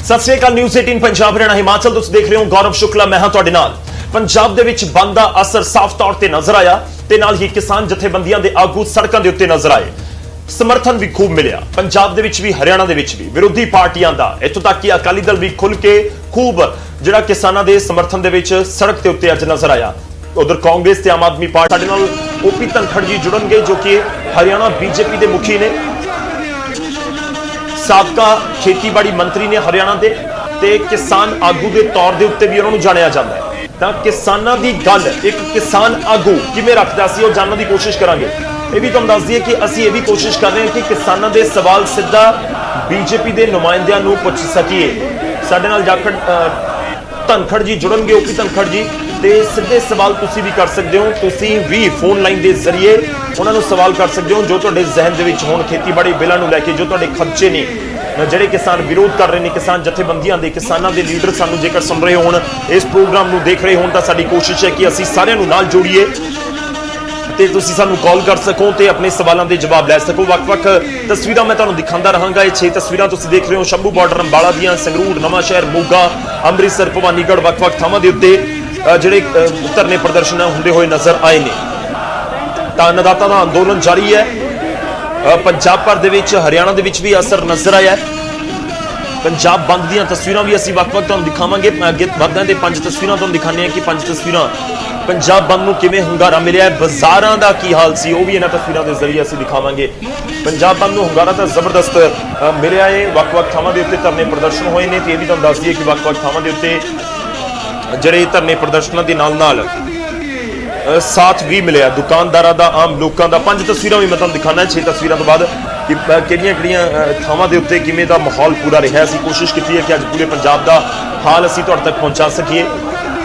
सत श्री अकाल। न्यूज़ 18 पंजाब हरियाणा हिमाचल तुसीं देख रहे हो। गौरव शुक्ला मैं हां तुहाडे नाल। पंजाब दे विच बंद दा असर साफ तौर ते नजर आया ते नाल ही किसान जथेबंदियां दे आगू सड़कां दे उत्ते नजर आए। समर्थन भी खूब मिलिया पंजाब दे विच भी हरियाणा दे विच भी विरोधी पार्टियां दा, इत्थों तक कि अकाली दल भी खुल के खूब जिहड़ा किसानां दे समर्थन दे विच सड़क ते उत्ते अज नजर आया। उधर कांग्रेस ते आम आदमी पार्टी साडे नाल ओपी धनखड़ जी जुड़नगे जो कि हरियाणा बीजेपी दे मुखी ने, साबका खेतीबाड़ी मंत्री ने हरियाणा दे ते किसान आगू दे तौर दे उत्ते भी उन्हां नूं जाणिया जांदा है। तां किसानां दी गल एक किसान आगू किवें रखदा सी ओह जानने दी कोशिश करांगे। ये भी तुहानूं दस दईए कि असीं ये भी कोशिश कर रहे हैं कि किसानां दे सवाल सीधा बीजेपी दे नुमाइंदियां नूं पुछ सकीए। साडे नाल जाखड़ धनखड़ जी जुड़नगे, ओपी धनखड़ जी, ते सीधे सवाल तुसीं भी कर सकते हो। तुसीं भी फोन लाइन के जरिए उन्होंने सवाल कर सकते हो जो तुहाडे जहन दे विच होण, खेतीबाड़ी बिलां नूं लैके जो तुहाडे खर्चे ने, ਜਿਹੜੇ किसान विरोध कर रहे हैं, किसान जथेबंदियां दे, किसानां दे लीडर सानूं जेकर सुन रहे होण, इस प्रोग्राम नूं देख रहे होण, तां साडी कोशिश है कि असीं सारिआं नूं नाल जोड़ीए ते तुसीं सानूं कॉल कर सको ते अपने सवालों के जवाब लै सको। वक्-वक् तस्वीरां मैं तुहानूं दिखांदा रहांगा। ये 6 तस्वीरां तुसीं देख रहे हो शंभू बॉर्डर अंबाला दियां, संगरूर, नवांशहर, मोगा, अमृतसर, भवानीगढ़, वक्-वक् थावां दे उत्ते ਜਿਹੜੇ ਧਰਨੇ ਪ੍ਰਦਰਸ਼ਨ ਹੁੰਦੇ ਹੋਏ ਨਜ਼ਰ ਆਏ ਨੇ। ਤਾਂ अन्नदाता ਦਾ ਅੰਦੋਲਨ ਜਾਰੀ ਹੈ। ਪੰਜਾਬ ਭਰ ਦੇ ਵਿੱਚ, ਹਰਿਆਣਾ ਦੇ ਵਿੱਚ ਵੀ ਅਸਰ ਨਜ਼ਰ ਆਇਆ ਹੈ। ਪੰਜਾਬ ਬੰਦ ਦੀਆਂ ਤਸਵੀਰਾਂ ਵੀ ਅਸੀਂ ਵਕਤ ਤੁਹਾਨੂੰ ਦਿਖਾਵਾਂਗੇ। ਅੱਗੇ ਵੱਧਦੇ ਤੇ 5 ਤਸਵੀਰਾਂ ਤੁਹਾਨੂੰ ਦਿਖਾਣੇ ਆ ਕਿ 5 ਤਸਵੀਰਾਂ ਪੰਜਾਬ ਬੰਦ ਨੂੰ ਕਿਵੇਂ ਹੁੰਗਾਰਾ ਮਿਲਿਆ ਹੈ, ਬਾਜ਼ਾਰਾਂ ਦਾ ਕੀ ਹਾਲ ਸੀ, ਉਹ ਵੀ ਇਹਨਾਂ ਤਸਵੀਰਾਂ ਦੇ ਜ਼ਰੀਏ ਅਸੀਂ ਦਿਖਾਵਾਂਗੇ। ਪੰਜਾਬ ਬੰਦ ਨੂੰ ਹੁੰਗਾਰਾ ਤਾਂ ਜ਼ਬਰਦਸਤ ਮਿਲਿਆ ਹੈ। ਵੱਖ-ਵੱਖ ਥਾਵਾਂ ਦੇ ਉੱਤੇ ਧਰਨੇ ਪ੍ਰਦਰਸ਼ਨ ਹੋਏ ਨੇ ਤੇ ਇਹ ਵੀ ਤੁਹਾਨੂੰ ਦੱਸ ਦਈਏ ਕਿ ਵੱਖ-ਵੱਖ ਥਾਵਾਂ ਦੇ ਉੱਤੇ ਜਿਹੜੇ ਧਰਨੇ ਪ੍ਰਦਰਸ਼ਨਾਂ ਦੇ ਨਾਲ ਸਾਥ ਵੀ ਮਿਲਿਆ ਦੁਕਾਨਦਾਰਾਂ ਦਾ, ਆਮ ਲੋਕਾਂ ਦਾ। 5 ਤਸਵੀਰਾਂ ਵੀ ਮੈਂ ਤੁਹਾਨੂੰ ਦਿਖਾਣਾ 6 ਤਸਵੀਰਾਂ ਤੋਂ ਬਾਅਦ ਕਿ ਕਿਹੜੀਆਂ ਥਾਵਾਂ ਦੇ ਉੱਤੇ ਕਿਵੇਂ ਦਾ ਮਾਹੌਲ ਪੂਰਾ ਰਿਹਾ। ਅਸੀਂ ਕੋਸ਼ਿਸ਼ ਕੀਤੀ ਹੈ ਕਿ ਅੱਜ ਪੂਰੇ ਪੰਜਾਬ ਦਾ ਹਾਲ ਅਸੀਂ ਤੁਹਾਡੇ ਤੱਕ ਪਹੁੰਚਾ ਸਕੀਏ,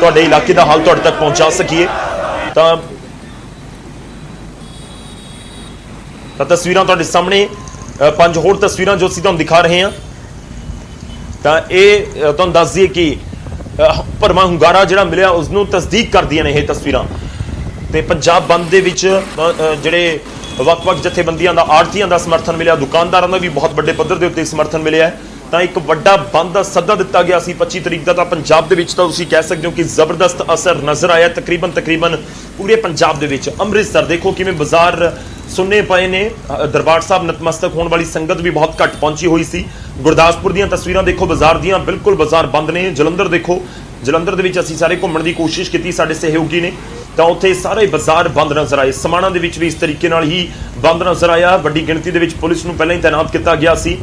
ਤੁਹਾਡੇ ਇਲਾਕੇ ਦਾ ਹਾਲ ਤੁਹਾਡੇ ਤੱਕ ਪਹੁੰਚਾ ਸਕੀਏ। ਤਾਂ ਤਸਵੀਰਾਂ ਤੁਹਾਡੇ ਸਾਹਮਣੇ 5 ਹੋਰ ਤਸਵੀਰਾਂ ਜੋ ਅਸੀਂ ਤੁਹਾਨੂੰ ਦਿਖਾ ਰਹੇ ਹਾਂ। ਤਾਂ ਇਹ ਤੁਹਾਨੂੰ ਦੱਸ ਦਈਏ ਕਿ ਭਰਵਾਂ ਹੁੰਗਾਰਾ ਜਿਹੜਾ ਮਿਲਿਆ ਉਸ ਨੂੰ ਤਸਦੀਕ ਕਰਦੀਆਂ ਨੇ ਇਹ ਤਸਵੀਰਾਂ। ਤੇ ਪੰਜਾਬ ਬੰਦ ਦੇ ਵਿੱਚ ਜਿਹੜੇ ਵੱਖ-ਵੱਖ ਜਥੇਬੰਦੀਆਂ ਦਾ, ਆੜ੍ਹਤੀਆਂ ਦਾ ਸਮਰਥਨ ਮਿਲਿਆ, ਦੁਕਾਨਦਾਰਾਂ ਦਾ ਵੀ ਬਹੁਤ ਵੱਡੇ ਪੱਧਰ ਦੇ ਉੱਤੇ ਸਮਰਥਨ ਮਿਲਿਆ। ਤਾਂ ਇੱਕ ਵੱਡਾ ਬੰਦ ਦਾ ਸੱਦਾ ਦਿੱਤਾ ਗਿਆ ਸੀ 25 ਤਰੀਕ ਦਾ। ਤਾਂ ਪੰਜਾਬ ਦੇ ਵਿੱਚ ਤਾਂ ਤੁਸੀਂ ਕਹਿ ਸਕਦੇ ਹੋ ਕਿ ਜ਼ਬਰਦਸਤ ਅਸਰ ਨਜ਼ਰ ਆਇਆ ਤਕਰੀਬਨ ਪੂਰੇ ਪੰਜਾਬ ਦੇ ਵਿੱਚ। ਅੰਮ੍ਰਿਤਸਰ ਦੇਖੋ ਕਿਵੇਂ ਬਾਜ਼ਾਰ ਸੁੰਨੇ ਪਏ ਨੇ। ਦਰਬਾਰ ਸਾਹਿਬ ਨਤਮਸਤਕ ਹੋਣ ਵਾਲੀ ਸੰਗਤ ਵੀ ਬਹੁਤ ਘੱਟ ਪਹੁੰਚੀ ਹੋਈ ਸੀ। ਗੁਰਦਾਸਪੁਰ ਦੀਆਂ ਤਸਵੀਰਾਂ ਦੇਖੋ ਬਾਜ਼ਾਰ ਦੀਆਂ, ਬਿਲਕੁਲ ਬਾਜ਼ਾਰ ਬੰਦ ਨੇ। ਜਲੰਧਰ ਦੇਖੋ, ਜਲੰਧਰ ਦੇ ਵਿੱਚ ਅਸੀਂ ਸਾਰੇ ਘੁੰਮਣ ਦੀ ਕੋਸ਼ਿਸ਼ ਕੀਤੀ ਸਾਡੇ ਸਹਿਯੋਗੀ ਨੇ, ਤਾਂ ਉੱਥੇ ਸਾਰੇ ਬਾਜ਼ਾਰ ਬੰਦ ਨਜ਼ਰ ਆਏ। ਸਮਾਣਾ ਦੇ ਵਿੱਚ ਵੀ ਇਸ ਤਰੀਕੇ ਨਾਲ ਹੀ ਬੰਦ ਨਜ਼ਰ ਆਇਆ। ਵੱਡੀ ਗਿਣਤੀ ਦੇ ਵਿੱਚ ਪੁਲਿਸ ਨੂੰ ਪਹਿਲਾਂ ਹੀ ਤਾਇਨਾਤ ਕੀਤਾ ਗਿਆ ਸੀ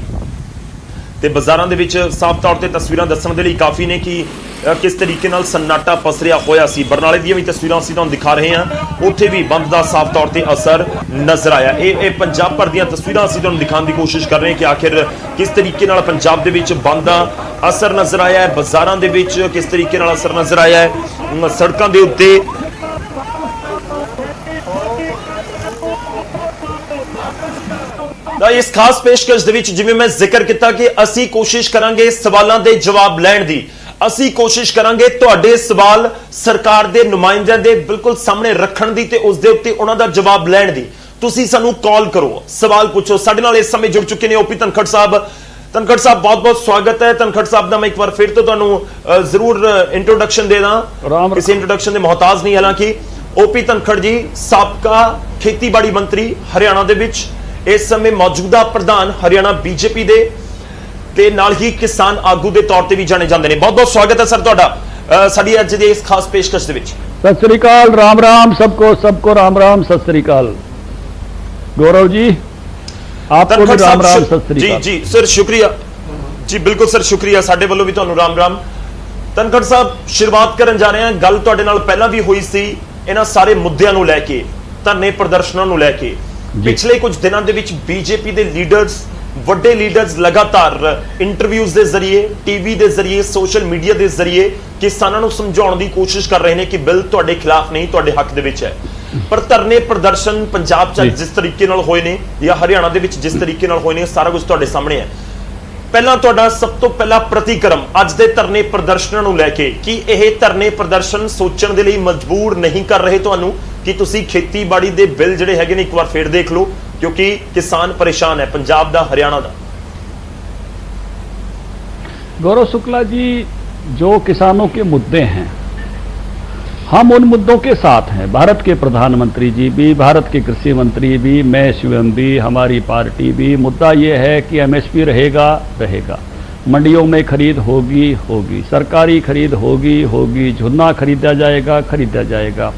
ਤੇ ਬਾਜ਼ਾਰਾਂ ਦੇ ਵਿੱਚ ਸਾਫ਼ ਤੌਰ ਤੇ ਤਸਵੀਰਾਂ ਦੱਸਣ ਦੇ ਲਈ ਕਾਫੀ ਨੇ ਕਿ ਕਿਸ ਤਰੀਕੇ ਨਾਲ ਸन्नाटा ਪਸਰਿਆ ਹੋਇਆ ਸੀ। ਬਰਨਾਲੇ ਦੀਆਂ ਵੀ ਤਸਵੀਰਾਂ ਅਸੀਂ ਤੁਹਾਨੂੰ ਦਿਖਾ ਰਹੇ ਹਾਂ, ਉੱਥੇ ਵੀ ਬੰਦ ਦਾ ਸਾਫ਼ ਤੌਰ ਤੇ ਅਸਰ ਨਜ਼ਰ ਆਇਆ। ਇਹ ਪੰਜਾਬ ਭਰ ਦੀਆਂ ਤਸਵੀਰਾਂ ਅਸੀਂ ਤੁਹਾਨੂੰ ਦਿਖਾਉਣ ਦੀ ਕੋਸ਼ਿਸ਼ ਕਰ ਰਹੇ ਹਾਂ ਕਿ ਆਖਿਰ ਕਿਸ ਤਰੀਕੇ ਨਾਲ ਪੰਜਾਬ ਦੇ ਵਿੱਚ ਬੰਦ ਦਾ ਅਸਰ ਨਜ਼ਰ ਆਇਆ ਹੈ, ਬਾਜ਼ਾਰਾਂ ਦੇ ਵਿੱਚ ਕਿਸ ਤਰੀਕੇ ਨਾਲ ਅਸਰ ਨਜ਼ਰ ਆਇਆ ਹੈ, ਸੜਕਾਂ ਦੇ ਉੱਤੇ। इस खास पेशकश दे विच जिवें मैं जिक्र किया कि असी कोशिश करांगे सवालों के जवाब लैण दी, असी कोशिश करांगे तुहाडे सवाल सरकार दे नुमाइंदियां दे बिल्कुल सामने रखण दी ते उस दे उत्ते उन्हां दा जवाब लैण दी। तुसीं सानूं कॉल करो, सवाल पूछो। साडे नाल इस समय जुड़ चुके ने ओपी धनखड़ साहब। धनखड़ साहब बहुत बहुत स्वागत है। धनखड़ साहब का मैं एक बार फिर तो तुहानूं जरूर इंट्रोडक्शन दे दा, किसी इंट्रोडक्शन के मोहताज नहीं। हालांकि ओपी धनखड़ जी साबका खेतीबाड़ी मंत्री हरियाणा दे विच, इस समय मौजूदा प्रधान हरियाणा बीजेपी दे ते नाल ही किसान आगू दे तौर ते भी जाने जांदे ने। बहुत बहुत स्वागत है सर तुहाडा साडी अज दे इस खास पेशकश दे विच। सत श्री अकाल, राम राम सबको राम राम, सत श्री अकाल। गौरव जी आपको भी राम राम, सत श्री अकाल। जी सर शुक्रिया जी, बिल्कुल सर शुक्रिया। साडे वल्लों भी तुहानूं राम राम। धनखड़ साहब शुरुआत करन जा रहे हैं, गल तुहाडे नाल पहलां भी होई सी इन्हां सारे मुद्दिआं नूं लैके, धरने प्रदर्शनां नूं लैके। पिछले कुछ दिनों के बीजेपी के लीडर्स, वड्डे लीडर्स लगातार इंटरव्यूज के जरिए, टीवी के जरिए, सोशल मीडिया के जरिए किसानों को समझाने की कोशिश कर रहे हैं कि बिल तुहाडे खिलाफ नहीं, तुहाडे हक दे विच है। पर धरने प्रदर्शन पंजाब च जिस तरीके नाल होए ने या हरियाणा दे विच जिस तरीके नाल होए ने, सारा कुछ तुहाडे सामने है। पहला तुहाडा सब तो पहला प्रतिक्रम अज दे धरने प्रदर्शनां नूं लैके कि यह धरने प्रदर्शन सोचण दे लई मजबूर नहीं कर रहे तुहानूं कि तुसीं खेतीबाड़ी दे बिल जिहड़े हैगे ने एक बार फिर देख लो, क्योंकि किसान परेशान है पंजाब दा, हरियाणा दा। गौरव शुक्ला जी, जो किसानों के मुद्दे हैं, हम उन मुद्दों के साथ हैं। भारत के प्रधानमंत्री जी भी, भारत के कृषि मंत्री भी, मैं स्वयं भी, हमारी पार्टी भी। मुद्दा ये है कि एमएसपी रहेगा, मंडियों में खरीद होगी, सरकारी खरीद होगी, झुन्ना खरीदा जाएगा।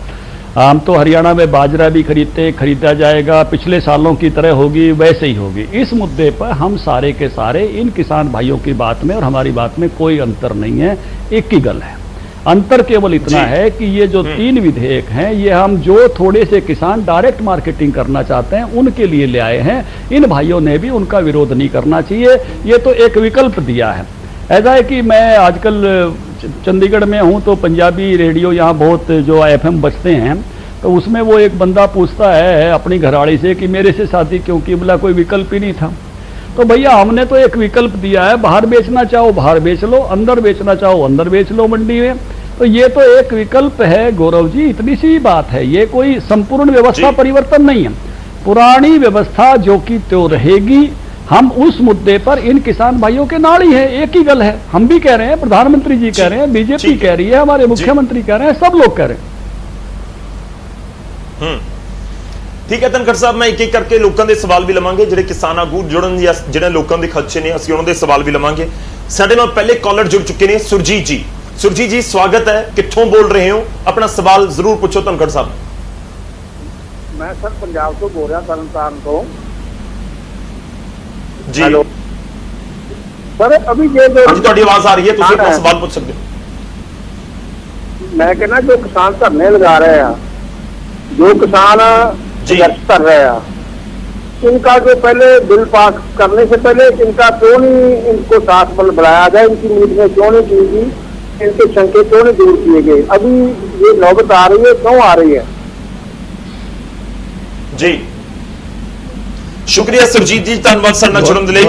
हम तो हरियाणा में बाजरा भी खरीदा जाएगा, पिछले सालों की तरह होगी, वैसे ही होगी। इस मुद्दे पर हम सारे के सारे इन किसान भाइयों की बात में और हमारी बात में कोई अंतर नहीं है, एक ही गल है। अंतर केवल इतना है कि ये जो 3 विधेयक हैं, ये हम जो थोड़े से किसान डायरेक्ट मार्केटिंग करना चाहते हैं उनके लिए ले आए हैं। इन भाइयों ने भी उनका विरोध नहीं करना चाहिए, ये तो एक विकल्प दिया है। ऐसा है कि मैं आजकल चंडीगढ़ में हूं तो पंजाबी रेडियो यहाँ बहुत जो FM बजते हैं, तो उसमें वो एक बंदा पूछता है अपनी घरवाली से कि मेरे से शादी क्यों की, बोला कोई विकल्प ही नहीं था। तो भैया हमने तो एक विकल्प दिया है, बाहर बेचना चाहो बाहर बेच लो, अंदर बेचना चाहो अंदर बेच लो मंडी में। तो ये तो एक विकल्प है गौरव जी, इतनी सी बात है, ये कोई संपूर्ण व्यवस्था परिवर्तन नहीं है। पुरानी व्यवस्था जो कि तो रहेगी। हम उस मुद्दे पर इन किसान भाइयों के नाल ही है, एक ही गल है। हम भी कह रहे हैं, प्रधानमंत्री जी कह रहे हैं, बीजेपी कह रही है, हमारे मुख्यमंत्री कह रहे हैं, सब लोग कह रहे हैं। ठीक है धनखड़ साहब, मैं एक एक करके लोगों के सवाल भी लवांगे, ਜਿਹੜੇ किसान आगू जुड़न या ਜਿਹੜੇ लोगों के खदशे ने ਅਸੀਂ ਉਹਨਾਂ ਦੇ सवाल भी लवांगे। ਸਾਡੇ ਨਾਲ पहले कॉलर जुड़ चुके हैं, सुरजीत जी। सुरजीत जी स्वागत है, कित्थों बोल रहे हो, अपना सवाल जरूर पूछो धनखड़ साहब। मैं सर पंजाब तो बोल रहा, तरनताਰਨ तो जी। हेलो सर, अभी ये जो हाँ जी, ਤੁਹਾਡੀ आवाज आ रही है, ਤੁਸੀਂ अपना सवाल पूछ सकते हो। मैं कहना जो किसान धरने लगा रहे हैं, जो किसान संघर्ष कर रहे हैं, इनका जो पहले बिल पास करने से पहले इनका क्यों नहीं इनको साथ बल बुलाया जाए, इनकी मीटिंग क्यों नहीं की गई, इनके शंके क्यों नहीं दूर किए गए। अभी ये नौबत आ रही है, क्यों आ रही है? जी शुक्रिया सुरजीत जी, धन्यवाद सर ना जुड़न दिले।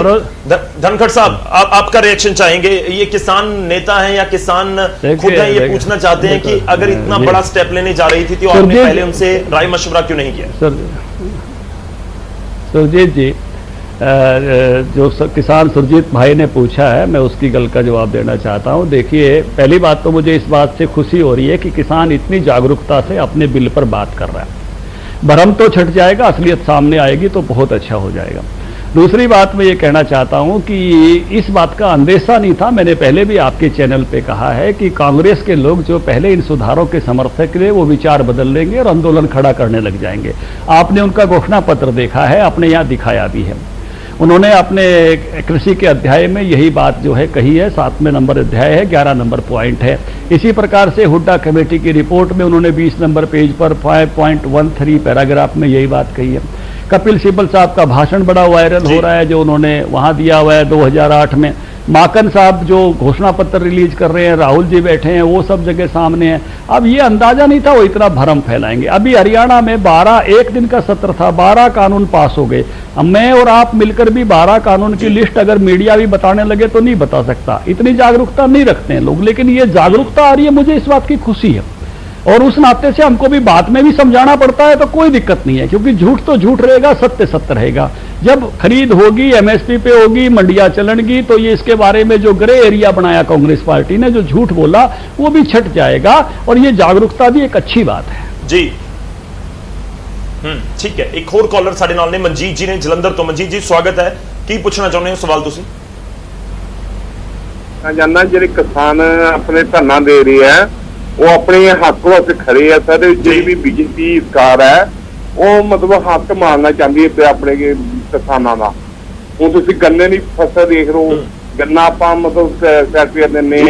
धनखड़ साहब, आपका रिएक्शन चाहेंगे, ये किसान नेता हैं या किसान खुद हैं, ये पूछना चाहते हैं कि अगर इतना बड़ा स्टेप लेने जा रही थी तो आपने पहले उनसे राय मशवरा क्यों नहीं किया? सुरजीत जी, जो किसान सुरजीत भाई ने पूछा है, मैं उसकी गल का जवाब देना चाहता हूं। देखिए, पहली बात तो मुझे इस बात से खुशी हो रही है कि किसान इतनी जागरूकता से अपने बिल पर बात कर रहा है। भरम तो छट जाएगा, असलियत सामने आएगी तो बहुत अच्छा हो जाएगा। दूसरी बात मैं ये कहना चाहता हूं कि इस बात का अंदेशा नहीं था, मैंने पहले भी आपके चैनल पे कहा है कि कांग्रेस के लोग जो पहले इन सुधारों के समर्थक थे वो विचार बदल लेंगे और आंदोलन खड़ा करने लग जाएंगे। आपने उनका घोषणा पत्र देखा है, अपने यहाँ दिखाया भी है। उन्होंने अपने कृषि के अध्याय में यही बात जो है कही है, 7वें नंबर अध्याय है, 11 नंबर पॉइंट है। इसी प्रकार से हुड्डा कमेटी की रिपोर्ट में उन्होंने 20 नंबर पेज पर 5.13 पैराग्राफ में यही बात कही है। कपिल सिब्बल साहब का भाषण बड़ा वायरल हो रहा है जो उन्होंने वहां दिया हुआ है 2008 में। माकन साहब जो घोषणा पत्र रिलीज कर रहे हैं, राहुल जी बैठे हैं, वो सब जगह सामने है। अब ये अंदाजा नहीं था वो इतना भरम फैलाएंगे। अभी हरियाणा में 12 एक दिन का सत्र था, 12 कानून पास हो गए। अब मैं और आप मिलकर भी 12 कानून की लिस्ट अगर मीडिया भी बताने लगे तो नहीं बता सकता, इतनी जागरूकता नहीं रखते हैं लोग। लेकिन ये जागरूकता आ रही है, मुझे इस बात की खुशी है। और उस नाते से हमको भी बात में भी समझाना पड़ता है तो कोई दिक्कत नहीं है, क्योंकि झूठ तो झूठ रहेगा, सत्य सत्य रहेगा। जब खरीद होगी, एमएसपी पे होगी, मंडियां चलेंगी, तो ये इसके बारे में जो ग्रे एरिया बनाया कांग्रेस पार्टी ने, जो झूठ बोला, वो भी छट जाएगा। और ये जागरूकता भी एक अच्छी बात है। जी ठीक है, एक होर कॉलर साडे नाल ने, मनजीत जी ने जलंधर तो। मनजीत जी स्वागत है, की पूछना चाਹੁੰਦੇ ਹੋ सवाल ਤੁਸੀਂ? जाना ਜਿਹੜੇ किसान अपने धरना दे रही है वो अपने हक वास्ते खड़े है सर। जी भी बीजेपी सरकार है वो मतलब हक मारना चाहती है अपने किसानों का। हूँ तुम गन्ने की फसल देख लो, गन्ना आप मतलब फैक्ट्री देने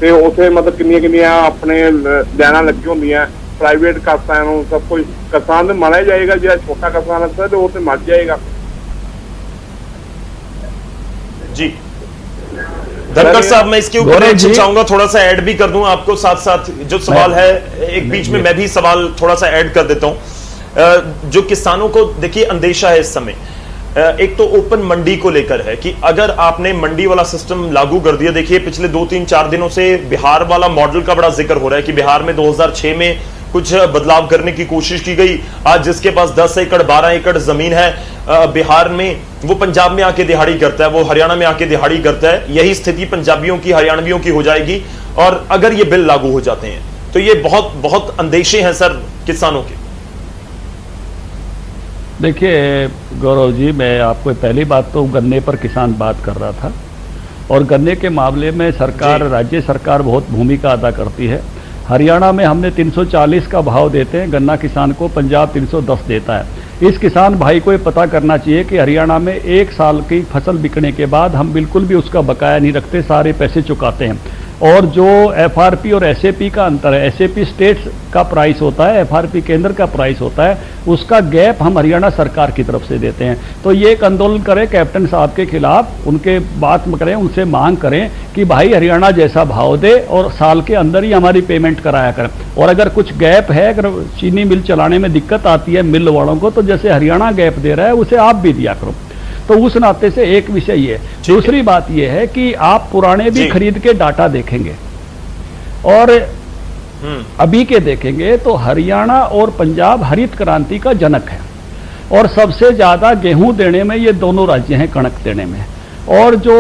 ते उसे मतलब किनिया अपने लाइना लगी होंगी प्राइवेट किसान सब कुछ। किसान तो मारा जाएगा, जो छोटा किसान है सर वो तो मर जाएगा। जी धनखड़ साहब, मैं इसके ऊपर चाहूंगा थोड़ा सा ऐड भी कर दूं आपको, साथ साथ जो सवाल है एक बीच में मैं भी सवाल थोड़ा सा ऐड कर देता हूं। जो किसानों को देखिए अंदेशा है इस समय, एक तो ओपन मंडी को लेकर है कि अगर आपने मंडी वाला सिस्टम लागू कर दिया। देखिए पिछले 2-3-4 दिनों से बिहार वाला मॉडल का बड़ा जिक्र हो रहा है कि बिहार में 2006 में कुछ बदलाव करने की कोशिश की गई। आज जिसके पास 10 एकड़ 12 एकड़ जमीन है बिहार में, वो पंजाब में आके दिहाड़ी करता है, वो हरियाणा में आके दिहाड़ी करता है। यही स्थिति पंजाबियों की, हरियाणवियों की हो जाएगी। और अगर ये बिल लागू हो जाते हैं तो ये बहुत बहुत अंदेशे हैं सर किसानों के। देखिए गौरव जी, मैं आपको पहली बात तो गन्ने पर किसान बात कर रहा था, और गन्ने के मामले में सरकार, राज्य सरकार बहुत भूमिका अदा करती है। हरियाणा में हमने 340 का भाव देते हैं गन्ना किसान को, पंजाब 310 देता है। इस किसान भाई को ये पता करना चाहिए कि हरियाणा में 1 साल की फसल बिकने के बाद हम बिल्कुल भी उसका बकाया नहीं रखते, सारे पैसे चुकाते हैं। और जो एफआरपी और एसएपी का अंतर है, एसएपी स्टेट्स का प्राइस होता है, एफआरपी केंद्र का प्राइस होता है, उसका गैप हम हरियाणा सरकार की तरफ से देते हैं। तो ये एक आंदोलन करें कैप्टन साहब के खिलाफ, उनके बात करें, उनसे मांग करें कि भाई हरियाणा जैसा भाव दे और साल के अंदर ही हमारी पेमेंट कराया करें। और अगर कुछ गैप है, अगर चीनी मिल चलाने में दिक्कत आती है मिल वालों को, तो जैसे हरियाणा गैप दे रहा है उसे आप भी दिया करो। तो उस नाते से एक विषय ये। दूसरी बात यह है कि आप पुराने भी खरीद के डाटा देखेंगे और अभी के देखेंगे तो हरियाणा और पंजाब हरित क्रांति का जनक है, और सबसे ज्यादा गेहूं देने में ये दोनों राज्य हैं, कणक देने में। और जो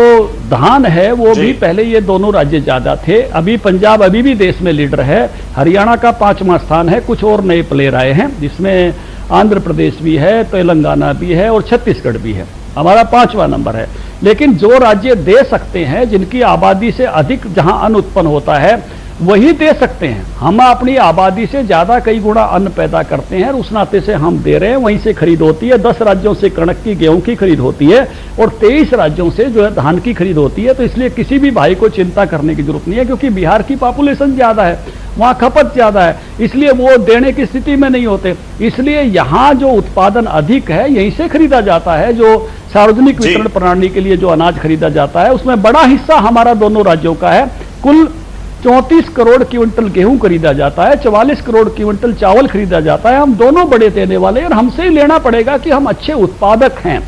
धान है वो भी पहले ये दोनों राज्य ज्यादा थे। अभी पंजाब अभी भी देश में लीडर है, हरियाणा का 5वां स्थान है। कुछ और नए प्लेयर आए हैं जिसमें आंध्र प्रदेश भी है, तेलंगाना भी है और छत्तीसगढ़ भी है। हमारा 5वां नंबर है। लेकिन जो राज्य दे सकते हैं, जिनकी आबादी से अधिक जहां अन्न उत्पन्न होता है, वही दे सकते हैं। हम अपनी आबादी से ज्यादा कई गुना अन्न पैदा करते हैं और उस नाते से हम दे रहे हैं, वहीं से खरीद होती है। 10 राज्यों से कणक की, गेहूं की खरीद होती है और 23 राज्यों से जो है धान की खरीद होती है। तो इसलिए किसी भी भाई को चिंता करने की जरूरत नहीं है, क्योंकि बिहार की पॉपुलेशन ज्यादा है, वहां खपत ज्यादा है, इसलिए वो देने की स्थिति में नहीं होते। इसलिए यहां जो उत्पादन अधिक है यहीं से खरीदा जाता है। जो सार्वजनिक वितरण प्रणाली के लिए जो अनाज खरीदा जाता है उसमें बड़ा हिस्सा हमारा दोनों राज्यों का है। कुल 34 करोड़ क्विंटल गेहूं खरीदा जाता है, 44 करोड़ क्विंटल चावल खरीदा जाता है। हम दोनों बड़े देने वाले हैं और हमसे ही लेना पड़ेगा कि हम अच्छे उत्पादक हैं,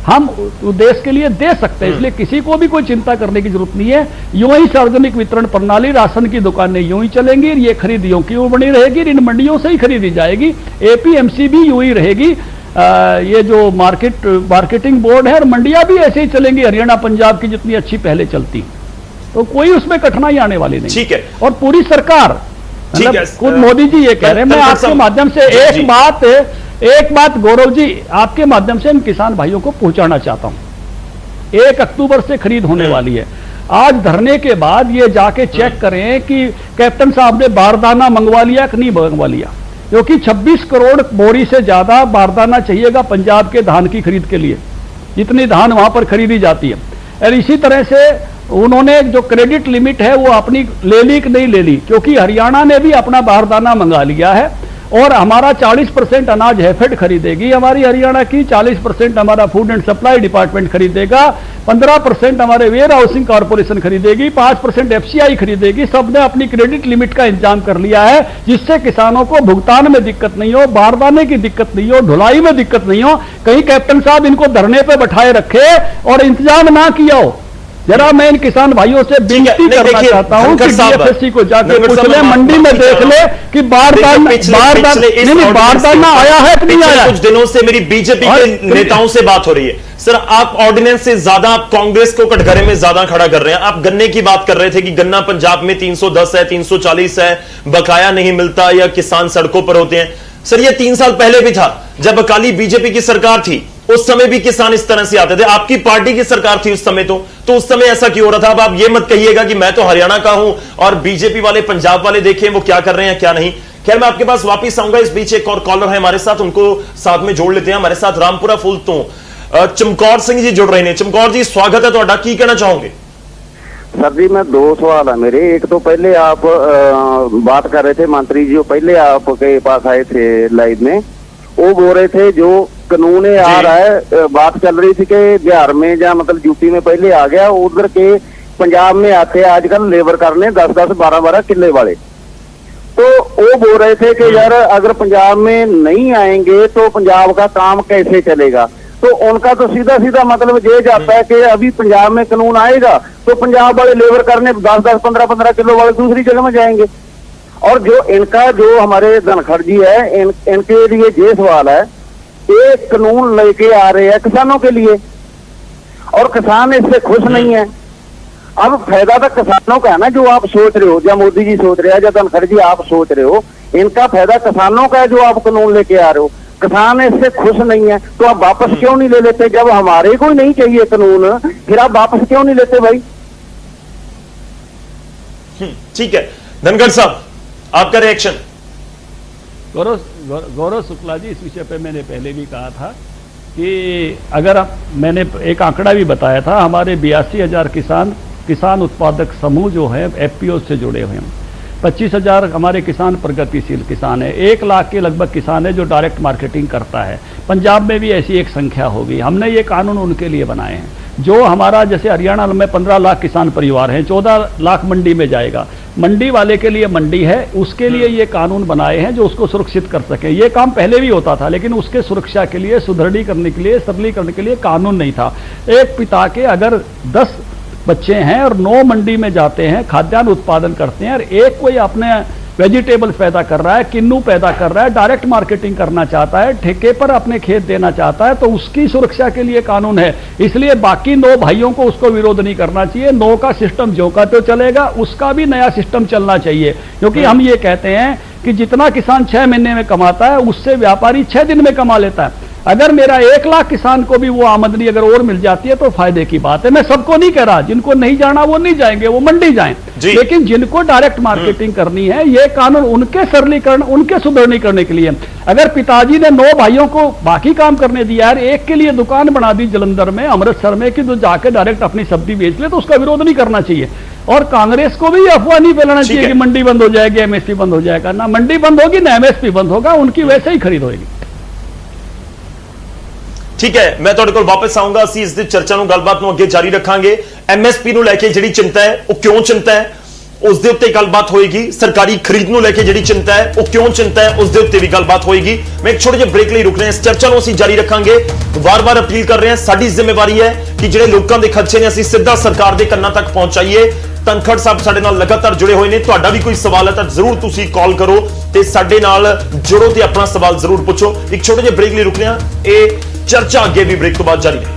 हम देश के लिए दे सकते हैं। इसलिए किसी को भी कोई चिंता करने की जरूरत नहीं है। यूं ही सार्वजनिक वितरण प्रणाली, राशन की दुकानें यूं ही चलेंगी, ये खरीद यूं की बनी रहेगी, इन मंडियों से ही खरीदी जाएगी। एपीएमसी भी यूं ही रहेगी। ये जो मार्केटिंग बोर्ड है और मंडियां भी ऐसे ही चलेंगी, हरियाणा पंजाब की जितनी अच्छी पहले चलती। तो कोई उसमें कठिनाई आने वाली नहीं। ठीक है। और पूरी सरकार, मतलब खुद मोदी जी ये कह रहे हैं। मैं आपके माध्यम से एक बात गौरव जी आपके माध्यम से इन किसान भाइयों को पहुंचाना चाहता हूं। 1 अक्टूबर से खरीद होने वाली है। आज धरने के बाद ये जाके चेक करें कि कैप्टन साहब ने बारदाना मंगवा लिया कि नहीं मंगवा लिया, क्योंकि 26 करोड़ बोरी से ज्यादा बारदाना चाहिएगा पंजाब के धान की खरीद के लिए, जितनी धान वहां पर खरीदी जाती है। और इसी तरह से उन्होंने जो क्रेडिट लिमिट है वो अपनी ले ली कि नहीं ले ली, क्योंकि हरियाणा ने भी अपना बारदाना मंगा लिया है। और हमारा 40% अनाज हैफेड खरीदेगी हमारी हरियाणा की, 40% हमारा फूड एंड सप्लाई डिपार्टमेंट खरीदेगा, 15% हमारे वेयर हाउसिंग कॉर्पोरेशन खरीदेगी, 5% एफसीआई खरीदेगी। सबने अपनी क्रेडिट लिमिट का इंतजाम कर लिया है, जिससे किसानों को भुगतान में दिक्कत नहीं हो, बारदाने की दिक्कत नहीं हो, ढुलाई में दिक्कत नहीं हो। कहीं कैप्टन साहब इनको धरने पे बैठाए रखे और इंतजाम ना किया हो। जरा मैं इन किसान भाइयों से विनती करना चाहता हूं कि डीएफएससी को जाके पूछ ले, मंडी में देख ले कि बारदाना आया है कि नहीं आया। कुछ दिनों से मेरी बीजेपी के नेताओं से बात हो रही है। सर, आप ऑर्डिनेंस से ज्यादा आप कांग्रेस को कटघरे में ज्यादा खड़ा कर रहे हैं। आप गन्ने की बात कर रहे थे कि गन्ना पंजाब में 310 है, 340 है, बकाया नहीं मिलता या किसान सड़कों पर होते हैं। सर, ये 3 साल पहले भी था जब अकाली बीजेपी की सरकार थी, उस समय भी किसान इस तरह से आते थे। आपकी पार्टी की सरकार थी उस समय, तो उस समय ऐसा क्यों हो रहा था? अब आप ये मत कहिएगा कि मैं तो हरियाणा का हूं और बीजेपी वाले पंजाब वाले देखें वो क्या कर रहे हैं क्या नहीं। खैर, मैं आपके पास वापिस आऊंगा। इस बीच एक और कॉलर है हमारे साथ, उनको साथ में जोड़ लेते हैं। हमारे साथ रामपुरा फूल तो चमकौर सिंह जी जुड़ रहे हैं। चमकौर जी, स्वागत है ਤੁਹਾਡਾ, की कहना चाहोगे? सर जी, मैं 2 सवाल है मेरे। एक तो पहले आप बात कर रहे थे, मंत्री जी पहले आपके पास आए थे लाइव में, वो बोल रहे थे जो कानून आ रहा है, बात चल रही थी कि बिहार में या मतलब यूपी में पहले आ गया, उधर के पंजाब में आते हैं आजकल लेबर करने 10-10, 12-12 किले वाले। तो वो बोल रहे थे कि यार अगर पंजाब में नहीं आएंगे तो पंजाब का काम कैसे चलेगा। तो उनका तो सीधा सीधा मतलब ये जाता है कि अभी पंजाब में कानून आएगा तो पंजाब वाले लेबर करने 10-10, 15-15 किलो वाले दूसरी जगह में जाएंगे। और जो इनका जो हमारे धनखड़ जी है, इनके लिए ये सवाल है, एक कानून लेके आ रहे हैं किसानों के लिए और किसान इससे खुश नहीं है। अब फायदा तो किसानों का है ना, जो आप सोच रहे हो, या मोदी जी सोच रहे हैं, या धनखड़ जी आप सोच रहे हो, इनका फायदा किसानों का है जो आप कानून लेके आ रहे हो। किसान इससे खुश नहीं है तो आप वापस क्यों नहीं ले लेते? जब हमारे को ही नहीं चाहिए कानून, फिर आप वापस क्यों नहीं लेते भाई? ठीक है धनखड़ साहब, आपका रिएक्शन। गौरव शुक्ला जी, इस विषय पे मैंने पहले भी कहा था कि अगर मैंने एक आंकड़ा भी बताया था, हमारे 82,000 किसान उत्पादक समूह जो है एफपीओ से जुड़े हुए हैं, 25,000 हमारे किसान प्रगतिशील किसान है, 1 लाख के लगभग किसान है जो डायरेक्ट मार्केटिंग करता है। पंजाब में भी ऐसी एक संख्या होगी। हमने ये कानून उनके लिए बनाए हैं। जो हमारा जैसे हरियाणा में 15 लाख किसान परिवार हैं, 14 लाख मंडी में जाएगा, मंडी वाले के लिए मंडी है, उसके लिए ये कानून बनाए हैं जो उसको सुरक्षित कर सके। ये काम पहले भी होता था लेकिन उसके सुरक्षा के लिए, सुदृढ़ीकरण के लिए, सरलीकरण के लिए कानून नहीं था। एक पिता के अगर 10 बच्चे हैं और 9 मंडी में जाते हैं, खाद्यान्न उत्पादन करते हैं, और एक कोई अपने वेजिटेबल पैदा कर रहा है, किन्नू पैदा कर रहा है, डायरेक्ट मार्केटिंग करना चाहता है, ठेके पर अपने खेत देना चाहता है, तो उसकी सुरक्षा के लिए कानून है। इसलिए बाकी 9 भाइयों को उसको विरोध नहीं करना चाहिए। 9 का सिस्टम जो का तो चलेगा, उसका भी नया सिस्टम चलना चाहिए। क्योंकि हम ये कहते हैं कि जितना किसान 6 महीने में कमाता है, उससे व्यापारी 6 दिन में कमा लेता है। अगर मेरा 1 लाख किसान को भी वो आमदनी अगर और मिल जाती है तो फायदे की बात है। मैं सबको नहीं कह रहा, जिनको नहीं जाना वो नहीं जाएंगे, वो मंडी जाएं, लेकिन जिनको डायरेक्ट मार्केटिंग करनी है, ये कानून उनके सरलीकरण, उनके सुदृढ़ीकरण के लिए। अगर पिताजी ने 9 भाइयों को बाकी काम करने दिया है, एक के लिए दुकान बना दी जलंधर में, अमृतसर में, कि तो जाके डायरेक्ट अपनी सब्जी बेच ले, तो उसका विरोध नहीं करना चाहिए। और कांग्रेस को भी अफवाह नहीं फैलाना चाहिए कि मंडी बंद हो जाएगी, एमएसपी बंद हो जाएगा। ना मंडी बंद होगी ना एमएसपी बंद होगा, उनकी वैसे ही खरीद होगी। ठीक है, मैं ਤੁਹਾਡੇ ਕੋਲ ਵਾਪਸ ਆਉਂਗਾ। ਅਸੀਂ ਇਸ ਦੀ ਚਰਚਾ ਨੂੰ, ਗੱਲਬਾਤ ਨੂੰ ਅੱਗੇ ਜਾਰੀ ਰੱਖਾਂਗੇ। ਐਮਐਸਪੀ ਨੂੰ ਲੈ ਕੇ ਜਿਹੜੀ ਚਿੰਤਾ ਹੈ ਉਹ ਕਿਉਂ ਚਿੰਤਾ ਹੈ, ਉਸ ਦੇ ਉੱਤੇ ਗੱਲਬਾਤ ਹੋਏਗੀ। ਸਰਕਾਰੀ ਖਰੀਦ ਨੂੰ ਲੈ ਕੇ ਜਿਹੜੀ ਚਿੰਤਾ ਹੈ ਉਹ ਕਿਉਂ ਚਿੰਤਾ ਹੈ, ਉਸ ਦੇ ਉੱਤੇ ਵੀ ਗੱਲਬਾਤ ਹੋਏਗੀ। ਮੈਂ ਇੱਕ ਛੋਟੇ ਜਿਹੇ ਬ੍ਰੇਕ ਲਈ ਰੁਕ ਰਿਹਾ। ਇਸ ਚਰਚਾ ਨੂੰ ਅਸੀਂ ਜਾਰੀ ਰੱਖਾਂਗੇ। ਵਾਰ-ਵਾਰ ਅਪੀਲ ਕਰ ਰਹੇ ਹਾਂ, ਸਾਡੀ ਜ਼ਿੰਮੇਵਾਰੀ ਹੈ ਕਿ ਜਿਹੜੇ ਲੋਕਾਂ ਦੇ ਖਰਚੇ ਨੇ ਅਸੀਂ ਸਿੱਧਾ ਸਰਕਾਰ ਦੇ ਕੰਨਾਂ ਤੱਕ ਪਹੁੰਚਾਈਏ। ਧਨਖੜ ਸਾਹਿਬ ਸਾਡੇ ਨਾਲ ਲਗਾਤਾਰ ਜੁੜੇ ਹੋਏ ਨੇ। ਤੁਹਾਡਾ ਵੀ ਕੋਈ ਸਵਾਲ ਹੈ ਤਾਂ ਜ਼ਰੂਰ ਤੁਸੀਂ ਕਾਲ ਕਰੋ ਤੇ ਸਾਡੇ ਨਾਲ ਜੁੜੋ ਤੇ ਆਪਣਾ ਸਵਾਲ ਜ਼ਰੂਰ ਪੁੱਛੋ। ਇੱਕ ਛੋਟੇ ਜਿਹੇ ਬ੍ਰੇਕ ਲਈ ਰੁਕ ਰਹੇ ਹਾਂ। ਇਹ ਚਰਚਾ ਅੱਗੇ ਵੀ ਬ੍ਰੇਕ ਤੋਂ ਬਾਅਦ ਜਾਰੀ ਹੈ।